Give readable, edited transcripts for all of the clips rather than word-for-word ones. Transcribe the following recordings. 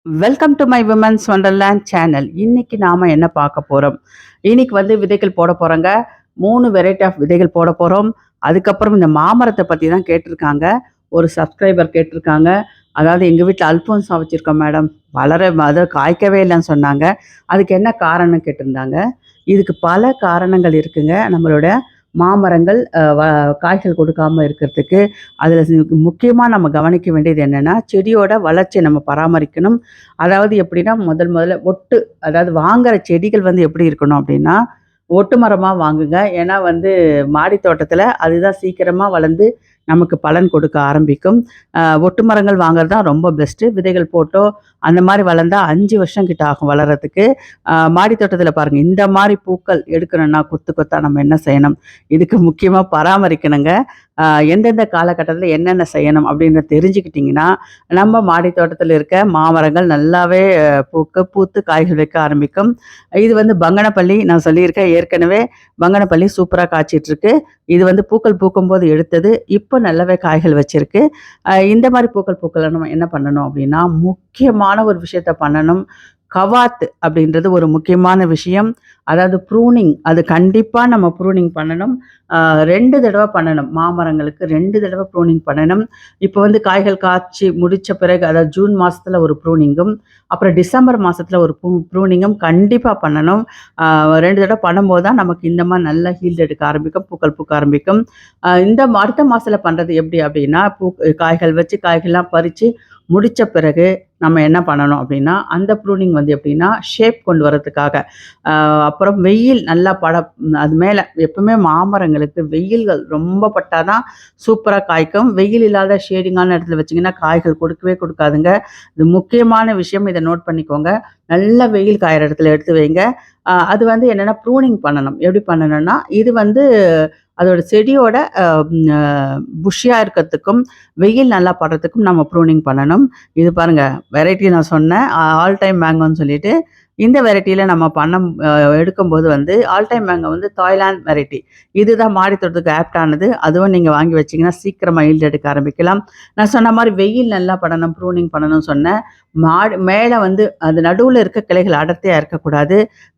Welcome to my women's wonderland channel. இன்னைக்கு நாம என்ன பார்க்க போறோம்? இன்னைக்கு விதைகள் போட போறோங்க. 3 வெரைட்டி ஆஃப் விதைகள் போட போறோம். அதுக்கப்புறம் இந்த மாமரத்தை பத்தி தான் கேட்டிருக்காங்க. ஒரு சப்ஸ்கிரைபர் கேட்டிருக்காங்க. அதாவது எங்க வீட்டில் அல்போன்சா வச்சிருக்கோம் மேடம். அதாவது காய்க்கவே இல்லைன்னு சொன்னாங்க. அதுக்கு என்ன காரணம் கேட்டிருந்தாங்க. இதுக்கு பல காரணங்கள் இருக்குங்க. நம்மளோட மாமரங்கள் காய்கள் கொடுக்காம இருக்கிறதுக்கு அதில் முக்கியமாக நம்ம கவனிக்க வேண்டியது என்னென்னா, செடியோட வளர்ச்சியை நம்ம பராமரிக்கணும். அதாவது எப்படின்னா, முதல்ல அதாவது வாங்குற செடிகள் எப்படி இருக்கணும் அப்படின்னா, ஒட்டு மரமாக வாங்குங்க. ஏன்னா மாடி தோட்டத்தில் அதுதான் சீக்கிரமாக வளர்ந்து நமக்கு பலன் கொடுக்க ஆரம்பிக்கும். ஒட்டு மரங்கள் வாங்குறது தான் ரொம்ப பெஸ்ட்டு. விதைகள் போட்டோ அந்த மாதிரி வளர்ந்தா 5 வருஷம் கிட்ட ஆகும் வளர்கிறதுக்கு. மாடி தோட்டத்தில் பாருங்கள், இந்த மாதிரி பூக்கள் எடுக்கணும்னா கொத்து கொத்தா நம்ம என்ன செய்யணும்? இதுக்கு முக்கியமாக பராமரிக்கணுங்க. எந்தெந்த காலகட்டத்தில் என்னென்ன செய்யணும் அப்படின்னு தெரிஞ்சுக்கிட்டிங்கன்னா, நம்ம மாடி தோட்டத்தில் இருக்க மாமரங்கள் நல்லாவே பூத்து காய்கள் வைக்க ஆரம்பிக்கும். இது பங்கனப்பள்ளி நான் சொல்லியிருக்கேன் ஏற்கனவே. பங்கனப்பள்ளி சூப்பராக காய்ச்சிட்ருக்கு. இது பூக்கள் பூக்கும்போது எடுத்தது. இப்போ நல்லாவே காய்கள் வச்சிருக்கு. இந்த மாதிரி பூக்கள் நம்ம என்ன பண்ணணும் அப்படின்னா, முக்கியமான ஒரு விஷயத்த பண்ணணும். கவாத்து அப்படின்றது ஒரு முக்கியமான விஷயம். அதாவது ப்ரூனிங், அது கண்டிப்பாக நம்ம ப்ரூனிங் பண்ணணும். 2 தடவை பண்ணணும். மாமரங்களுக்கு 2 தடவை ப்ரூனிங் பண்ணணும். இப்போ காய்கள் காய்ச்சி முடித்த பிறகு, அதாவது ஜூன் மாதத்தில் ஒரு ப்ரூனிங்கும், அப்புறம் டிசம்பர் மாதத்தில் ஒரு ப்ரூனிங்கும் கண்டிப்பாக பண்ணணும். 2 தடவை பண்ணும்போது தான் நமக்கு இந்த மாதிரி நல்ல ஹீல்டு எடுக்க ஆரம்பிக்கும், பூக்கள் பூக்க ஆரம்பிக்கும். இந்த அடுத்த மாதத்தில் பண்ணுறது எப்படி அப்படின்னா, காய்கள் வச்சு காய்கள்லாம் பறித்து முடித்த பிறகு நம்ம என்ன பண்ணணும் அப்படின்னா, அந்த ப்ரூனிங் எப்படின்னா, ஷேப் கொண்டு வரதுக்காக. அப்புறம் வெயில் நல்லா அது மேலே எப்பவுமே மாமரங்களுக்கு வெயில்கள் ரொம்ப பட்டால் தான் சூப்பராக காய்க்கும். வெயில் இல்லாத ஷேடிங்கான இடத்துல வச்சிங்கன்னா காய்கள் கொடுக்கவே கொடுக்காதுங்க. இது முக்கியமான விஷயம், இதை நோட் பண்ணிக்கோங்க. நல்ல வெயில் காயிற இடத்துல எடுத்து வைங்க. அது என்னென்னா ப்ரூனிங் பண்ணணும். எப்படி பண்ணணும்னா, இது அதோட செடியோட புஷ்ஷியாக இருக்கிறதுக்கும் வெயில் நல்லா படுறதுக்கும் நம்ம ப்ரூனிங் பண்ணணும். இது பாருங்கள், வெரைட்டி நான் சொன்னேன் ஆல் டைம் மேங்கோன்னு சொல்லிட்டு. இந்த வெரைட்டியில் நம்ம எடுக்கும்போது all time mango Thailand variety. இதுதான் மாடி தோட்டத்துக்கு ஆப்டானது. அதுவும் நீங்கள் வாங்கி வச்சிங்கன்னா சீக்கிரமாக ஈல்டு எடுக்க ஆரம்பிக்கலாம். நான் சொன்ன மாதிரி வெயில் நல்லா படணும், ப்ரூனிங் பண்ணணும்னு சொன்னேன். மேலே அது நடுவில் இருக்க கிளைகள் அடர்த்தியாக இருக்கக்கூடாது.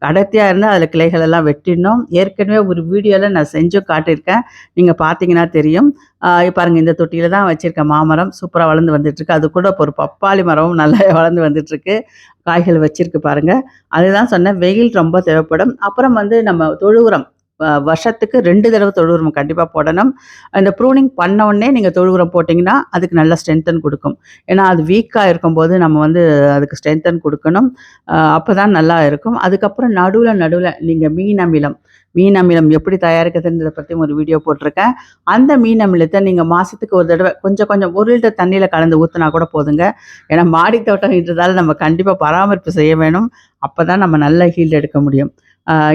அடர்த்தியாக இருந்தால் அதில் கிளைகள் எல்லாம் வெட்டிடணும். ஏற்கனவே ஒரு வீடியோவில் நான் செஞ்சும் காட்டியிருக்கேன். நீங்கள் பார்த்தீங்கன்னா தெரியும். பாருங்கள், இந்த தொட்டியில் தான் வச்சுருக்கேன். மாமரம் சூப்பராக வளர்ந்து வந்துட்டுருக்கு. அது கூட ஒரு பப்பாளி மரமும் நல்லா வளர்ந்து வந்துட்டுருக்கு. காய்கள் வச்சிருக்கு பாருங்கள். அதுதான் சொன்னேன், வெயில் ரொம்ப தேவைப்படும். அப்புறம் நம்ம தொழு உரம் வருஷத்துக்கு 2 தடவை தொழு உரம் கண்டிப்பாக போடணும். இந்த ப்ரூனிங் பண்ண உடனே நீங்கள் தொழு உரம் போட்டிங்கன்னா அதுக்கு நல்ல ஸ்ட்ரென்த்தன் கொடுக்கும். ஏன்னா அது வீக்காக இருக்கும்போது நம்ம அதுக்கு ஸ்ட்ரென்த்தன் கொடுக்கணும். அப்போ தான் நல்லா இருக்கும். அதுக்கப்புறம் நடுவில் நீங்கள் மீன் அமிலம் எப்படி தயாரிக்கிறதுன்றதை பற்றி ஒரு வீடியோ போட்டிருக்கேன். அந்த மீன் அமிலத்தை நீங்கள் மாதத்துக்கு ஒரு தடவை கொஞ்சம் 1 லிட்டர் தண்ணியில் கலந்து ஊற்றினா கூட போதுங்க. ஏன்னா மாடி தோட்டம்ன்றதால நம்ம கண்டிப்பாக பராமரிப்பு செய்ய வேணும். அப்போ தான் நம்ம நல்ல ஹீல்டு எடுக்க முடியும்.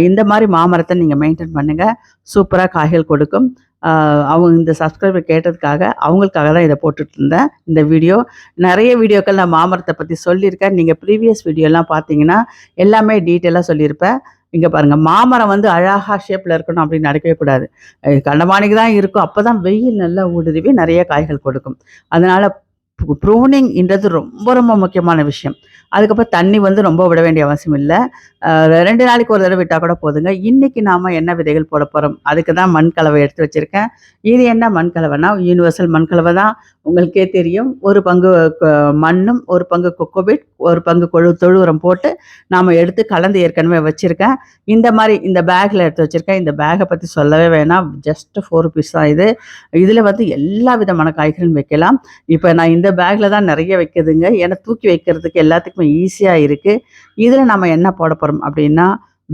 இந்த மாதிரி மாமரத்தை நீங்கள் மெயின்டைன் பண்ணுங்கள். சூப்பராக காய்கள் கொடுக்கும். அவங்க இந்த சப்ஸ்கிரைபர் கேட்டதுக்காக அவங்களுக்காக தான் இதை போட்டுட்டு இருந்தேன். இந்த வீடியோ நிறைய வீடியோக்கள் நான் மாமரத்தை பற்றி சொல்லியிருக்கேன். நீங்கள் ப்ரீவியஸ் வீடியோலாம் பார்த்தீங்கன்னா எல்லாமே டீட்டெயிலாக சொல்லியிருப்பேன். இங்கே பாருங்கள், மாமரம் அழகாக ஷேப்பில் இருக்கணும் அப்படின்னு நடக்கவே கூடாது. கண்டமானிக்கு தான் இருக்கும். அப்போ தான் வெயில் நல்லா ஊடுருவி நிறைய காய்கள் கொடுக்கும். அதனால் ப்ரூனிங்ன்றது ரொம்ப ரொம்ப முக்கியமான விஷயம். அதுக்கப்புறம் தண்ணி ரொம்ப விட வேண்டிய அவசியம் இல்லை. 2 நாளைக்கு ஒரு தடவை விட்டால் கூட போதுங்க. இன்றைக்கி நாம் என்ன விதைகள் போட போகிறோம், அதுக்கு தான் மண் கலவை எடுத்து வச்சுருக்கேன். இது என்ன மண் கலவைனா, யூனிவர்சல் மண் கலவை தான். உங்களுக்கே தெரியும். 1 பங்கு மண்ணும் 1 பங்கு கொக்கோபிட் 1 பங்கு தொழு உரம் போட்டு நாம் எடுத்து கலந்து ஏற்கனவே வச்சுருக்கேன். இந்த பேக்கில் எடுத்து வச்சுருக்கேன். இந்த பேக்கை பற்றி சொல்லவே வேணாம். ஜஸ்ட் 4 ருபீஸ் தான் இது. இதில் எல்லா விதமான காய்கறியும் வைக்கலாம். இப்போ நான் இந்த பேக்கில் தான் நிறைய வைக்கிறதுங்க. ஏன்னா தூக்கி வைக்கிறதுக்கு எல்லாத்துக்குமே ஈஸியாக இருக்குது. இதில் நம்ம என்ன போட போகிறோம் அப்படின்னா,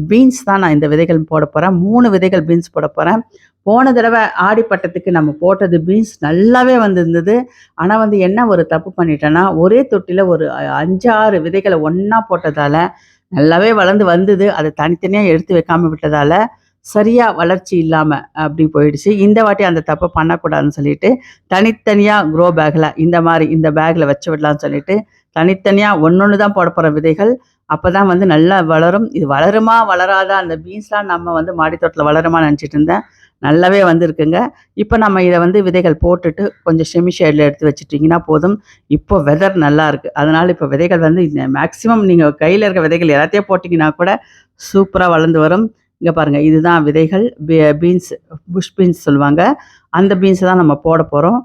பீன்ஸ் தான். நான் இந்த விதைகள் போட போகிறேன். 3 விதைகள் பீன்ஸ் போட போகிறேன். போன தடவை ஆடிப்பட்டத்துக்கு நம்ம போட்டது பீன்ஸ் நல்லாவே வந்திருந்தது. ஆனால் என்ன ஒரு தப்பு பண்ணிட்டேன்னா, ஒரே தொட்டியில் ஒரு 5, 6 விதைகளை ஒன்றா போட்டதால் நல்லாவே வளர்ந்து வந்தது. அதை தனித்தனியாக எடுத்து வைக்காமல் விட்டதால் சரியாக வளர்ச்சி இல்லாமல் அப்படி போயிடுச்சு. இந்த வாட்டி அந்த தப்பை பண்ணக்கூடாதுன்னு சொல்லிட்டு தனித்தனியாக க்ரோ பேக்கில் இந்த பேக்கில் வச்சு விடலான்னு சொல்லிட்டு தனித்தனியாக ஒன்று தான் போட போகிற விதைகள். அப்போ தான் நல்லா வளரும். இது வளருமா வளராதா, அந்த பீன்ஸ்லாம் நம்ம மாடி தோட்டத்தில் வளருமா நினச்சிட்டு இருந்தேன். நல்லாவே வந்திருக்குங்க. இப்ப நம்ம இத வந்து விதைகள் போட்டுட்டு கொஞ்சம் செமி ஷேட்ல எடுத்து வச்சுட்டீங்கன்னா போதும். இப்போ வெதர் நல்லா இருக்கு. அதனால இப்ப விதைகள் வந்து மேக்ஸிமம் நீங்க கையில இருக்க விதைகள் எல்லாத்தையும் போட்டீங்கன்னா கூட சூப்பரா வளர்ந்து வரும். இங்க பாருங்க இதுதான் விதைகள். பீன்ஸ், புஷ் பீன்ஸ் சொல்லுவாங்க. அந்த பீன்ஸ தான் நம்ம போட போறோம்.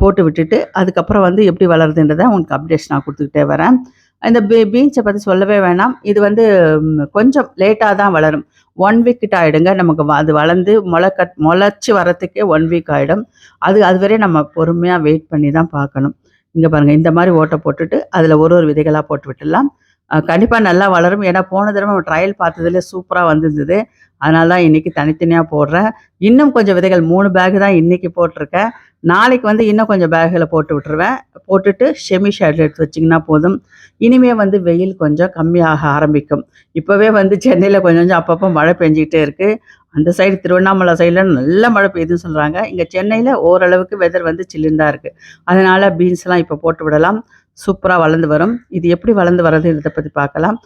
போட்டு விட்டுட்டு அதுக்கப்புறம் வந்து எப்படி வளருதுன்றத உங்களுக்கு அப்டேட்ஸ் நான் குடுத்துக்கிட்டே வரேன். இந்த பீன்ஸ பத்தி சொல்லவே வேணாம். இது வந்து கொஞ்சம் லேட்டா தான் வளரும். 1 வீக் கிட்ட ஆயிடுங்க. நமக்கு அது வளர்ந்து மொளச்சு வரதுக்கே 1 வீக் ஆயிடும். அதுவரையும் நம்ம பொறுமையா வெயிட் பண்ணி தான் பார்க்கணும். இங்க பாருங்க இந்த மாரி ஓட்ட போட்டுட்டு, அதில ஒரு ஒரு விதைகளா போட்டு விட்டுடலாம். கண்டிப்பா நல்லா வளரும். ஏன்னா போன தடவ நம்ம ட்ரையல் பார்த்ததுல சூப்பரா வந்திருந்தது. அதனால தான் இன்னைக்கு தனித்தனியா போடுறேன். இன்னும் கொஞ்சம் விதைகள் 3 பேக் தான் இன்னைக்கு போட்டிருக்கேன். நாளைக்கு வந்து இன்னும் கொஞ்சம் பேக்குகள போட்டு விட்டுருவேன். போட்டுட்டு செமி ஷேட்ல எடுத்து வச்சீங்கன்னா போதும். இனிமே வந்து வெயில் கொஞ்சம் கம்மியாக ஆரம்பிக்கும். இப்பவே வந்து சென்னையில கொஞ்சம் கொஞ்சம் அப்பப்போ மழை பெஞ்சுகிட்டே இருக்கு. அந்த சைடு திருவண்ணாமலை சைடுல நல்ல மழை பெய்யுதுன்னு சொல்றாங்க. இங்க சென்னையில ஓரளவுக்கு வெதர் வந்து சில்லுன்னு தான் இருக்கு. அதனால பீன்ஸ்லாம் இப்ப போட்டு விடலாம். சூப்பரா வளர்ந்து வரும். இது எப்படி வளர்ந்து வரதுன்றத பத்தி பார்க்கலாம்.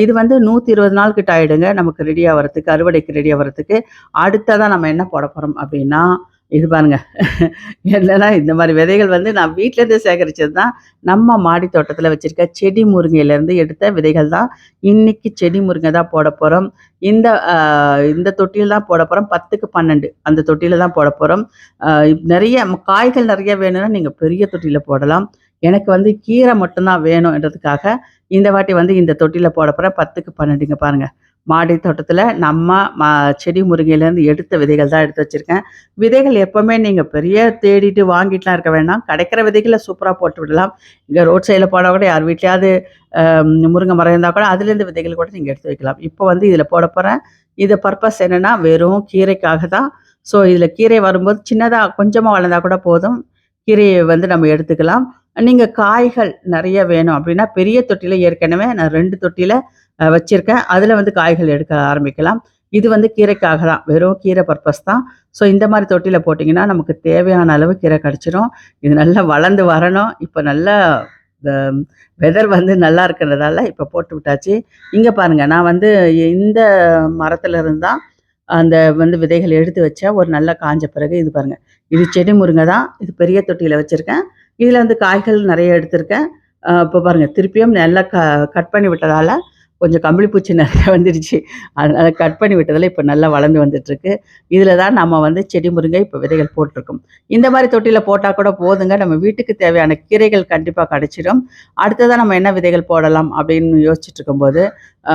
இது வந்து 120 நாள் கிட்ட ஆயிடுங்க. நமக்கு ரெடி ஆவறதுக்கு, அறுவடைக்கு ரெடி ஆவறதுக்கு. அடுத்ததா நம்ம என்ன போட போறோம் அப்டின்னா, இது பாருங்க. என்னன்னா இந்த மாரி விதைகள் வந்து நான் வீட்லேருந்து சேகரிச்சது தான். நம்ம மாடி தோட்டத்தில வச்சிருக்க செடி முருங்கையிலேருந்து எடுத்த விதைகள் தான். இன்னைக்கு செடி முருங்கை தான் போட போறோம். இந்த இந்த தொட்டியில தான் போட போறோம். 10க்கு 12 அந்த தொட்டியில தான் போட போறோம். அ நெறைய காய்கள் நெறைய வேணும்னா நீங்க பெரிய தொட்டியில போடலாம். எனக்கு வந்து கீரை மட்டும் தான் வேணும்ன்றதுக்காக, இந்த வாட்டி வந்து இந்த தொட்டியில போட போறேன். 10க்கு 12 இங்க பாருங்க. மாடி தோட்டத்தில நம்ம செடி முருங்கையிலேருந்து எடுத்த விதைகள் தான் எடுத்து வச்சிருக்கேன். விதைகள் எப்பவுமே நீங்க பெரிய தேடிட்டு வாங்கிட்டுலாம் இருக்க வேண்டாம். கிடைக்கிற விதைகள சூப்பரா போட்டு விடலாம். இங்க ரோட் சைடுல போனா கூட யார் வீட்லயாவது முருங்கை மரம் இருந்தா கூட அதுலேருந்து விதைகள் கூட நீங்க எடுத்து வைக்கலாம். இப்போ வந்து இதில போட போறேன். இது பர்ப்பஸ் என்னன்னா, வெறும் கீரைக்காக தான். ஸோ இதில கீரை வரும்போது சின்னதா கொஞ்சமா வளர்ந்தா கூட போதும். கீரைய வந்து நம்ம எடுத்துக்கலாம். நீங்க காய்கள் நெறைய வேணும் அப்டின்னா, பெரிய தொட்டியில ஏற்கனவே நான் 2 தொட்டியில வச்சிருக்கேன். அதில வந்து காய்கள் எடுக்க ஆரம்பிக்கலாம். இது வந்து கீரைக்காக தான். வெறும் கீரை பர்ப்பஸ் தான். ஸோ இந்த மாரி தொட்டியில போட்டீங்கன்னா, நமக்கு தேவையான அளவு கீரை கெடைச்சிரும். இது நல்லா வளர்ந்து வரணும். இப்ப நல்லா இந்த வெதர் வந்து நல்லா இருக்கிறதால இப்ப போட்டு விட்டாச்சு. இங்க பாருங்க, நான் வந்து இந்த மரத்துல இருந்து தான் அந்த வந்து விதைகள் எடுத்து வச்சேன். ஒரு நல்லா காஞ்ச பிறகு இது பாருங்க. இது செடி முருங்கை தான். இது பெரிய தொட்டியில வச்சிருக்கேன். இதுல வந்து காய்கள் நெறைய எடுத்திருக்கேன். இப்ப பாருங்க திருப்பியும் நல்லா கட் பண்ணி விட்டதால கொஞ்சம் கம்பளி பூச்சி நெறைய வந்துடுச்சு. அதனால கட் பண்ணி விட்டதால இப்ப நல்லா வளர்ந்து வந்துட்டுருக்கு. இதில தான் நம்ம வந்து செடி முருங்கை இப்ப விதைகள் போட்டிருக்கோம். இந்த மாரி தொட்டியில போட்டா கூட போதுங்க. நம்ம வீட்டுக்கு தேவையான கீரைகள் கண்டிப்பா கிடைச்சிடும். அடுத்ததா நம்ம என்ன விதைகள் போடலாம் அப்படின்னு யோசிச்சுட்டு இருக்கும்போது, ஆ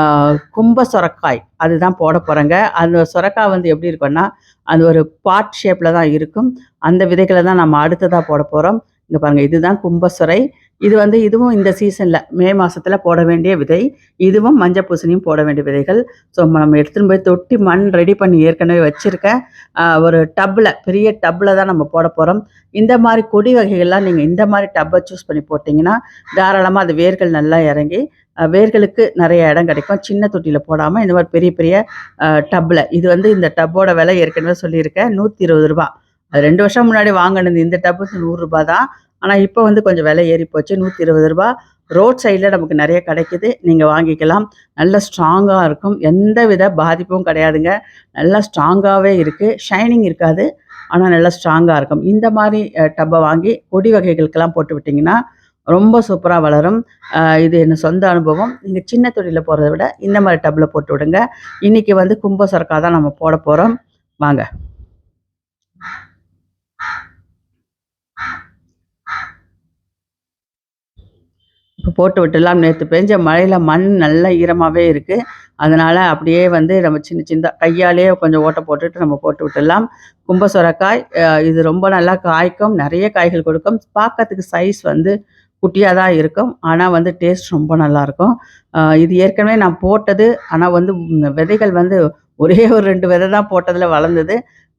கும்ப சொரக்காய் அதுதான் போட போறேங்க. அந்த சொரக்காய் வந்து எப்படி இருக்கும்னா, அது ஒரு பாட் ஷேப்ல தான் இருக்கும். அந்த விதைகள தான் நம்ம அடுத்ததா போட போறோம். இங்க பாருங்க இதுதான் கும்ப சொரை. இது வந்து இதுவும் இந்த சீசன்ல மே மாசத்துல போட வேண்டிய விதை. இதுவும் மஞ்ச பூசணியும் போட வேண்டிய விதைகள். ஸோ நம்ம எடுத்துன்னு போய் தொட்டி மண் ரெடி பண்ணி ஏற்கனவே வச்சிருக்கேன். ஒரு டப்ல பெரிய டப்ல தான் நம்ம போட போறோம். இந்த மாரி கொடி வகைகள்லாம் நீங்க இந்த மாரி டப்ப சூஸ் பண்ணி போட்டீங்கன்னா, தாராளமா அது வேர்கள் நல்லா இறங்கி, வேர்களுக்கு நெறைய இடம் கிடைக்கும். சின்ன தொட்டியில போடாம இந்த மாரி பெரிய பெரிய டப்ல. இது வந்து இந்த டப்போட விலை ஏற்கனவே சொல்லியிருக்கேன். ரூ. 120. அது 2 வருஷம் முன்னாடி வாங்குனது இந்த டப்புக்கு ரூ. 100 தான். ஆனா இப்ப வந்து கொஞ்சம் விலை ஏறி போச்சு. ரூ. 120. ரோட் சைட்ல நமக்கு நெறைய கிடைக்குது. நீங்க வாங்கிக்கலாம். நல்ல ஸ்ட்ராங்கா இருக்கும். எந்தவித பாதிப்பும் கிடையாதுங்க. நல்லா ஸ்ட்ராங்காவே இருக்கு. ஷைனிங் இருக்காது. ஆனா நல்லா ஸ்ட்ராங்கா இருக்கும். இந்த மாரி டப்ப வாங்கி கொடி வகைகளுக்கெல்லாம் போட்டு விட்டீங்கன்னா, ரொம்ப சூப்பரா வளரும். இது என் சொந்த அனுபவம். நீங்க சின்ன தொட்டியில போடுறத விட இந்த மாரி டப்ல போட்டு விடுங்க. இன்னைக்கு வந்து கும்ப சொரக்கா தான் நம்ம போட போறோம். வாங்க. இப்ப போட்டு விட்டுடலாம். நேத்து பெஞ்ச மழையில மண் நல்லா ஈரமாவே இருக்கு. அதனால அப்படியே வந்து நம்ம சின்ன சின்னதா கையாலேயே கொஞ்சம் ஓட்ட போட்டுட்டு நம்ம போட்டு விட்டுடலாம். கும்ப சொரக்காய் இது ரொம்ப நல்லா காய்க்கும். நெறைய காய்கள் கொடுக்கும். பார்க்கறதுக்கு சைஸ் வந்து குட்டியா தான் இருக்கும். ஆனா வந்து டேஸ்ட் ரொம்ப நல்லாருக்கும். இது ஏற்கனவே நான் போட்டது. ஆனா வந்து விதைகள் வந்து ஒரே ஒரு 2 விதை தான் போட்டதுல வளர்ந்தது.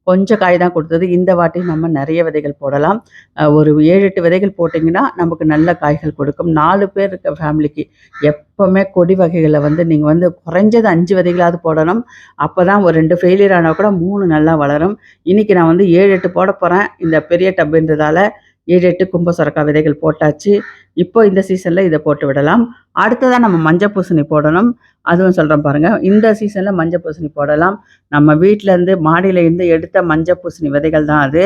கொஞ்சம் காய் தான் குடுத்தது. இந்த வாட்டி நம்ம நெறைய விதைகள் போடலாம். ஒரு 7, 8 விதைகள் போட்டீங்கன்னா, நமக்கு நல்ல காய்கள் கொடுக்கும். 4 பேர் இருக்க ஃபேமிலிக்கு எப்பவுமே கொடி வகைகள வந்து நீங்க வந்து குறைஞ்சது 5 விதைகளாவது போடணும். அப்பதான் ஒரு 2 ஃபெயிலியர் ஆனா கூட 3 நல்லா வளரும். இன்னைக்கு நான் வந்து 7, 8 போட போறேன். இந்த பெரிய டப்புன்றதால 7, 8 கும்ப சொரக்காய் விதைகள் போட்டாச்சு. இப்போ இந்த சீசன்ல இத போட்டு விடலாம். அடுத்ததா நம்ம மஞ்ச பூசணி போடணும். அதுவும் சொல்றேன் பாருங்க. இந்த சீசன்ல மஞ்ச பூசணி போடலாம். நம்ம வீட்லருந்து மாடியில இருந்து எடுத்த மஞ்ச பூசணி விதைகள் தான் அது.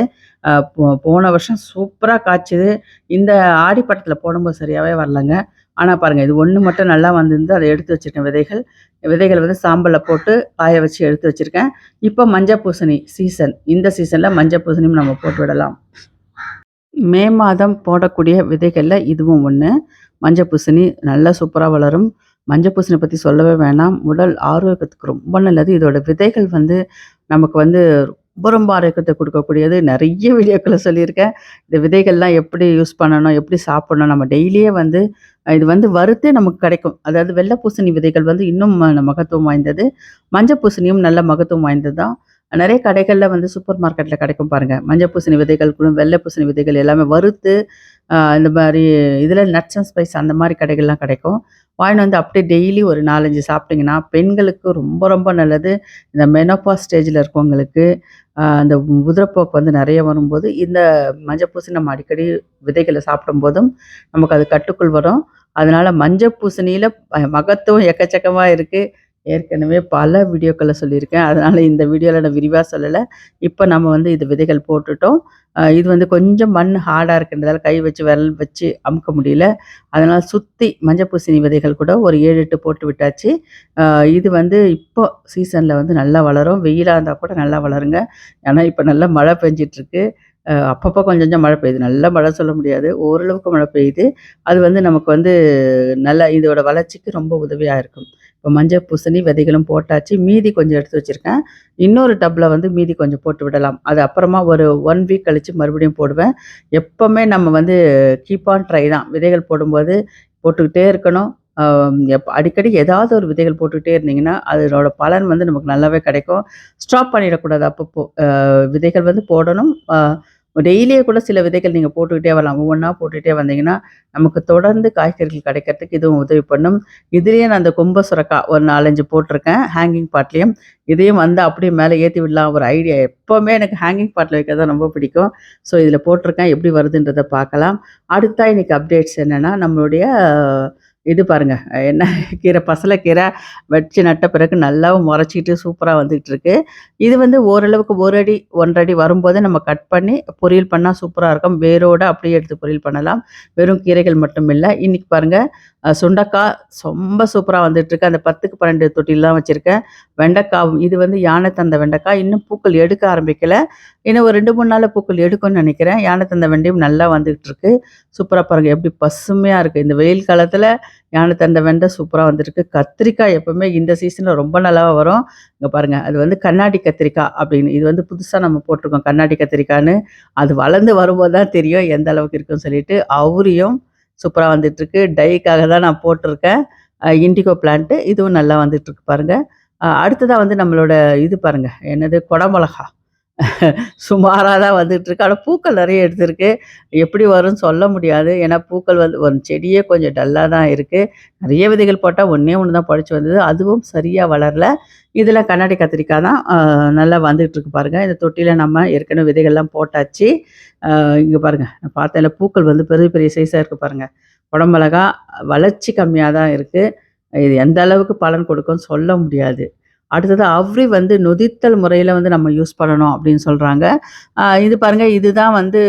போன வருஷம் சூப்பரா காய்ச்சுது. இந்த ஆடி பட்டத்துல போடும்போது சரியாவே வரலங்க. ஆனா பாருங்க, இது ஒண்ணு மட்டும் நல்லா வந்திருந்து அத எடுத்து வச்சிருக்கேன் விதைகள். விதைகள் வந்து சாம்பல்ல போட்டு காய வச்சு எடுத்து வச்சிருக்கேன். இப்ப மஞ்ச பூசணி சீசன். இந்த சீசன்ல மஞ்ச பூசணியும் நம்ம போட்டு விடலாம். மே மாதம் போடக்கூடிய விதைகள்ல இதுவும் ஒண்ணு. மஞ்ச பூசணி நல்லா சூப்பரா வளரும். மஞ்ச பூசணி பத்தி சொல்லவே வேணாம். உடல் ஆரோக்கியத்துக்கு ரொம்ப நல்லது. இதோட விதைகள் வந்து நமக்கு வந்து ரொம்ப ரொம்ப ஆரோக்கியத்த குடுக்கக்கூடியது. நெறைய வீடியோக்கள்ல சொல்லியிருக்கேன். இந்த விதைகள்லாம் எப்படி யூஸ் பண்ணணும்? எப்படி சாப்பிடணும்? நம்ம டெய்லியே வந்து இது வந்து வறுத்தே நமக்கு கிடைக்கும். அதாவது வெள்ள பூசணி விதைகள் வந்து இன்னும் மகத்துவம் வாய்ந்தது. மஞ்ச பூசணியும் நல்ல மகத்துவம் வாய்ந்தது தான். நெறைய கடைகள்ல வந்து சூப்பர் மார்க்கெட்ல கிடைக்கும் பாருங்க. மஞ்ச பூசணி விதைகள் கூட வெள்ள பூசணி விதைகள் எல்லாமே வறுத்து, இந்த மாரி இதில நட்ஸ் அண்ட் ஸ்பைஸ் அந்த மாரி கடைகள்லாம் கிடைக்கும். வாங்கின்னு வந்து அப்படியே டெய்லி ஒரு 4, 5 சாப்பிட்டீங்கன்னா, பெண்களுக்கு ரொம்ப ரொம்ப நல்லது. இந்த மெனோபாஸ் ஸ்டேஜ்ல இருக்கவங்களுக்கு, அந்த உதிரப்போக்கு வந்து நெறைய வரும்போது, இந்த மஞ்ச பூசணி நம்ம அடிக்கடி விதைகள சாப்பிடும்போதும், நமக்கு அது கட்டுக்குள் வரும். அதனால மஞ்ச பூசணியில மகத்துவம் எக்கச்சக்கமா இருக்கு. ஏற்கனவே பல வீடியோக்கள்ல சொல்லியிருக்கேன். அதனால இந்த வீடியோல நான் விரிவா சொல்லல. இப்ப நம்ம வந்து இது விதைகள் போட்டுட்டோம். இது வந்து கொஞ்சம் மண் ஹார்டா இருக்குன்றதால கை வச்சு விரல் வச்சு அமுக்க முடியல. அதனால சுத்தி மஞ்ச பூசணி விதைகள் கூட ஒரு 7, 8 போட்டு விட்டாச்சு. அ இது வந்து இப்போ சீசன்ல வந்து நல்லா வளரும். வெயிலா இருந்தா கூட நல்லா வளருங்க. ஏன்னா இப்ப நல்லா மழை பெஞ்சிட்டுருக்கு. அப்பப்போ கொஞ்சம் கொஞ்சம் மழை பெய்யுது. நல்ல மழை சொல்ல முடியாது. ஓரளவுக்கு மழை பெய்யுது. அது வந்து நமக்கு வந்து நல்லா இதோட வளர்ச்சிக்கு ரொம்ப உதவியா இருக்கும். இப்போ மஞ்ச பூசணி விதைகளும் போட்டாச்சு. மீதி கொஞ்சம் எடுத்து வச்சிருக்கேன். இன்னொரு டப்ல வந்து மீதி கொஞ்சம் போட்டு விடலாம். அது அப்புறமா ஒரு 1 வீக் கழிச்சு மறுபடியும் போடுவேன். எப்பவுமே நம்ம வந்து கீப் ஆன் ட்ரை தான். விதைகள் போடும்போது போட்டுக்கிட்டே இருக்கணும். அ அடிக்கடி ஏதாவது ஒரு விதைகள் போட்டுக்கிட்டே இருந்தீங்கன்னா, அதனோட பலன் வந்து நமக்கு நல்லாவே கிடைக்கும். ஸ்டாப் பண்ணிடக்கூடாது அப்பப்போ. விதைகள் வந்து போடணும். டெய்லியே கூட சில விதைகள் நீங்க போட்டுக்கிட்டே வரலாம். ஒவ்வொன்னா போட்டுட்டே வந்தீங்கன்னா, நமக்கு தொடர்ந்து காய்கறிகள் கிடைக்கிறதுக்கு இதுவும் உதவி பண்ணும். இதுலயே நான் அந்த கொம்ப சுரக்கா ஒரு 4, 5 போட்டிருக்கேன். ஹேங்கிங் பாட்லயும். இதையும் வந்து அப்படியே மேல ஏத்தி விடலாம் ஒரு ஐடியா. எப்பவுமே எனக்கு ஹேங்கிங் பாட்ல வைக்கிறது தான் ரொம்ப பிடிக்கும். ஸோ இதில போட்டிருக்கேன். எப்படி வருதுன்றத பார்க்கலாம். அடுத்தா இன்னைக்கு அப்டேட்ஸ் என்னன்னா, நம்மளுடைய இது பாருங்க. என்ன கீரை பசலைக்கீரை வச்சு நட்ட பிறகு நல்லாவும் மொறச்சிட்டு சூப்பரா வந்துகிட்டுருக்கு. இது வந்து ஓரளவுக்கு 1 அடி, 1 1/2 அடி வரும்போது நம்ம கட் பண்ணி பொரியல் பண்ணா சூப்பரா இருக்கும். வேரோட அப்படியே எடுத்து பொரியல் பண்ணலாம். வெறும் கீரைகள் மட்டும் இல்ல. இன்னைக்கு பாருங்க சுண்டக்கா ரொம்ப சூப்பரா வந்துட்டுருக்கு. அந்த 10க்கு 12 தொட்டில் தான் வச்சிருக்கேன். வெண்டைக்காவும் இது வந்து யானை தந்த வெண்டைக்காய். இன்னும் பூக்கள் எடுக்க ஆரம்பிக்கல. இன்னும் ஒரு 2, 3 நாள்ல பூக்கள் எடுக்கும்னு நெனைக்கிறேன். யானை தந்த வெண்டையும் நல்லா வந்துகிட்டுருக்கு. சூப்பரா பாருங்க எப்படி பசுமையா இருக்கு. இந்த வெயில் காலத்துல யானை தந்த வெண்டை சூப்பரா வந்திருக்கு. கத்திரிக்காய் எப்பவுமே இந்த சீசன்ல ரொம்ப நல்லாவா வரும். இங்க பாருங்க. அது வந்து கண்ணாடி கத்திரிக்காய் அப்படின்னு. இது வந்து புதுசா நம்ம போட்டிருக்கோம் கண்ணாடி கத்திரிக்கான்னு. அது வளர்ந்து வரும்போது தான் தெரியும் எந்த அளவுக்கு இருக்குன்னு சொல்லிட்டு. அவுரியும் சூப்பரா வந்துட்டுருக்கு. டைக்காக தான் நான் போட்டிருக்கேன். இண்டிகோ பிளான்ட் இதுவும் நல்லா வந்துட்டுருக்கு பாருங்க. அடுத்ததா வந்து நம்மளோட இது பாருங்க. என்னது கொடமொளகா. சுமாரா தான் வந்துட்டுருக்கு. ஆனா பூக்கள் நெறைய எடுத்திருக்கு. எப்படி வரும்னு சொல்ல முடியாது. ஏன்னா பூக்கள் வந்து ஒரு செடியே கொஞ்சம் டல்லா தான் இருக்கு. நெறைய விதைகள் போட்டா ஒண்ணே ஒண்ணு தான் பொழச்சு வந்தது. அதுவும் சரியா வளரல. இதில கண்ணாடி கத்திரிக்காய் தான் நல்லா வந்துட்டுருக்கு பாருங்க. இந்த தொட்டியில நம்ம ஏற்கனவே விதைகள்லாம் போட்டாச்சு. இங்க பாருங்க. நான் பார்த்தேன்ல பூக்கள் வந்து பெரிய பெரிய சைஸா இருக்கு பாருங்க. குடமிளகா வளர்ச்சி கம்மியா தான் இருக்கு. இது எந்த அளவுக்கு பலன் கொடுக்கும்னு சொல்ல முடியாது. அடுத்தது அவ்ரி வந்து நொதித்தல் முறையில வந்து நம்ம யூஸ் பண்ணணும் அப்படின்னு சொல்றாங்க. இது பாருங்க இதுதான் வந்து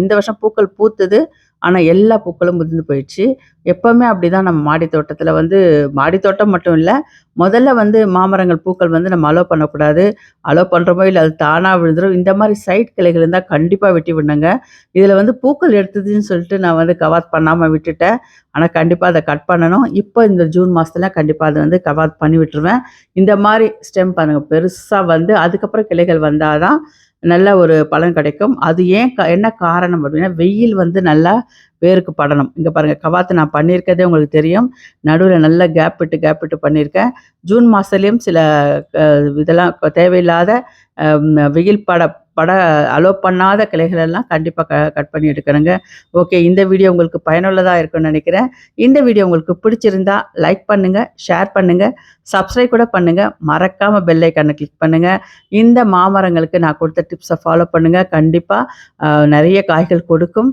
இந்த வருஷம் பூக்கள் பூத்தது. ஆனா எல்லா பூக்களும் உதிர்ந்து போயிடுச்சு. எப்பவுமே அப்படிதான் நம்ம மாடி தோட்டத்தில வந்து மாடி தோட்டம் மட்டும் இல்ல. முதல்ல வந்து மாமரங்கள் பூக்கள் வந்து நம்ம அலோ பண்ணக்கூடாது. அலோ பண்றோமோ இல்ல அது தானா விழுந்துரும். இந்த மாரி சைட் கிளைகள் இருந்தா கண்டிப்பா வெட்டி விடணுங்க. இதில வந்து பூக்கள் எடுத்ததுன்னு சொல்லிட்டு நான் வந்து கவாத் பண்ணாம விட்டுட்டேன். ஆனா கண்டிப்பா அத கட் பண்ணணும். இப்போ இந்த ஜூன் மாசத்துல கண்டிப்பா அத வந்து கவாத் பண்ணி விட்டுருவேன். இந்த மாரி ஸ்டெம் பாருங்க பெருசா வந்து அதுக்கப்புறம் கிளைகள் வந்தா தான் நல்ல ஒரு பலன் கிடைக்கும். அது ஏன் என்ன காரணம் அப்படின்னா, வெயில் வந்து நல்லா வேருக்கு படணும். இங்க பாருங்க கவாத்து நான் பண்ணியிருக்கிறதே உங்களுக்கு தெரியும். நடுவுல நல்லா கேப் விட்டு பண்ணியிருக்கேன். ஜூன் மாசத்துலயும் சில அ இதெல்லாம் தேவையில்லாத வெயில் பட அலோ பண்ணாத கிளைகள் எல்லாம் கண்டிப்பா கட் பண்ணி எடுக்கணுங்க. ஓகே, இந்த வீடியோ உங்களுக்கு பயனுள்ளதா இருக்கும்னு நினைக்கிறேன். இந்த வீடியோ உங்களுக்கு பிடிச்சிருந்தா லைக் பண்ணுங்க, ஷேர் பண்ணுங்க, சப்ஸ்கிரைப் கூட பண்ணுங்க. மறக்காம பெல் ஐகானை கிளிக் பண்ணுங்க. இந்த மாமரங்களுக்கு நான் கொடுத்த டிப்ஸை ஃபாலோ பண்ணுங்க. கண்டிப்பா நிறைய காய்கள் கொடுக்கும்.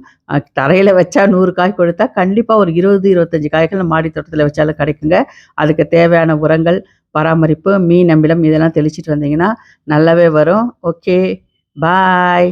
தரையில வச்சா 100 காய் கொடுத்தா கண்டிப்பா ஒரு 20, 25 காய்கள் மாடி தோட்டத்துல வச்சாலும் கிடைக்குங்க. அதுக்கு தேவையான உரங்கள், பராமரிப்பு, மீன் அமிலம் இதெல்லாம் தெளிச்சிட்டு வந்தீங்கன்னா நல்லாவே வரும். ஓகே, பாய்.